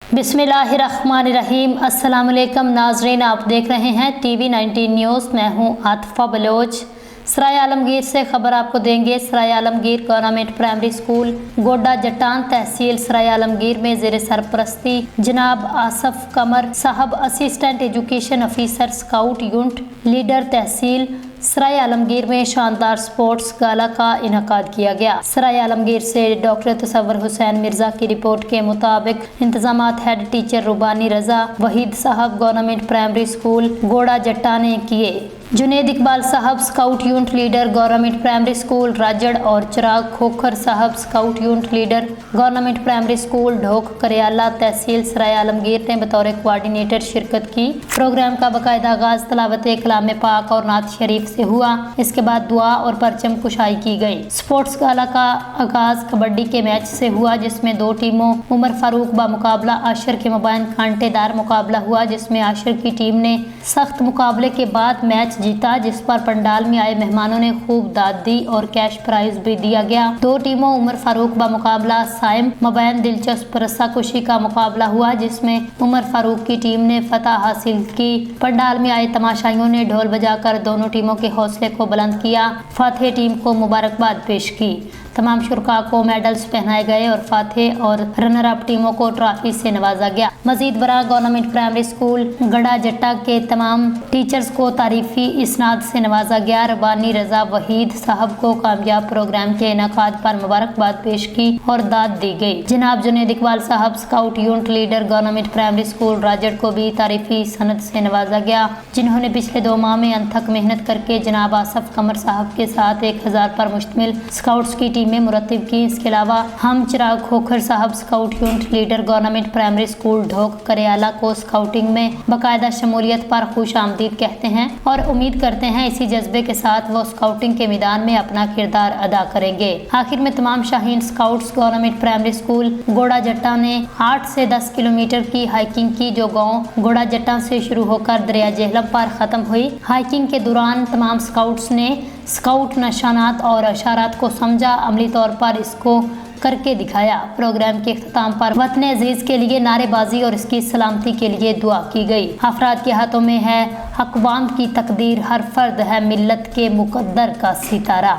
बिस्मिल्लाहिर्रहमानिर्रहीम। अस्सलाम वालेकुम नाजरीन, आप देख रहे हैं टीवी 19 न्यूज़। मैं हूं आतिफा बलोच। सराय आलमगीर से खबर आपको देंगे। Sarai Alamgir government primary school Godda Jatan तहसील सराय आलमगीर में ज़ेर सरपरस्ती जनाब आसफ कमर साहब assistant education officer scout unit leader तहसील सराय आलमगीर में शानदार स्पोर्ट्स गाला का इनकाद किया गया। सराय आलमगीर से डॉक्टर तसव्वुर हुसैन मिर्जा की रिपोर्ट के मुताबिक इंतजामात हेड टीचर रुबानी रजा वहीद साहब गवर्नमेंट प्राइमरी स्कूल गोड़ा जट्टा ने किए। जुनेद इकबाल साहब scout unit leader government primary school Rajar और चिराग खोखर साहब scout unit leader government primary school Dhok Kariala तहसील सराय आलमगीर ने बतौर कोऑर्डिनेटर शिरकत की। प्रोग्राम का बाकायदा आगाज तलावत कलाम पाक और नात शरीफ से हुआ। इसके बाद दुआ और परचम कुशाई की गई। स्पोर्ट्स गाला का आगाज कबड्डी के मैच से हुआ, जिसमें दो टीमों उमर फारूक बा मुकाबला आशर के मबाइन कांटेदार मुकाबला हुआ, जिसमें आशर की टीम ने सख्त मुकाबले के बाद मैच जीता, जिस पर पंडाल में आए मेहमानों ने खूब दाद दी और कैश प्राइज भी दिया गया। दो टीमों उमर फारूक बा मुकाबला साइम मबाइन दिलचस्प रस्साकुशी का मुकाबला हुआ, जिसमें उमर फारूक की टीम ने फतह हासिल की। पंडाल में आए तमाशाइयों ने ढोल बजाकर दोनों टीमों के हौसले को बुलंद किया। फातेह टीम को मुबारकबाद पेश की। तमाम शुरका को मेडल्स पहनाए गए और फातेह और रनर अप टीमों को ट्रॉफी से नवाजा गया। मजीद बरा गवर्नमेंट प्राइमरी स्कूल गड़ा जट्टा के तमाम टीचर्स को तारीफी इसनाद से नवाजा गया। रबानी रजा वहीद साहब को कामयाब प्रोग्राम के इनकाद पर मुबारकबाद पेश की और दाद दी गई। जनाब जुनेद इकबाल साहब scout unit leader government primary school Rajar को भी तारीफी सनद से नवाजा गया, जिन्होंने पिछले 2 माह में अनथक मेहनत करके जनाब आसफ कमर साहब के साथ 1000 पर मुश्तमिल स्काउट्स की टीम में मुरतब की। इसके अलावा हम चिराग खोखर साहब scout unit leader government primary school Dhok Kariala को स्काउटिंग में बाकायदा शमूलियत पर खुश आमदीद कहते हैं और उम्मीद करते हैं इसी जज्बे के साथ वो स्काउटिंग के मैदान में अपना किरदार अदा करेंगे। आखिर में तमाम Shaheen scouts government primary school गोड़ा जट्टा ने 8 से 10 किलोमीटर की हाइकिंग की, जो गाँव गोड़ा जट्टा से शुरू होकर दरिया जेहलम पर खत्म हुई। हाइकिंग के दौरान तमाम स्काउट्स ने स्काउट निशानात और इशारात को समझा, अमली तौर पर इसको करके दिखाया। प्रोग्राम के अख्ताम पर वतन अजीज के लिए नारेबाजी और इसकी सलामती के लिए दुआ की गई। अफराद के हाथों में है अक़वाम की तकदीर, हर फर्द है मिल्लत के मुक़द्दर का सितारा।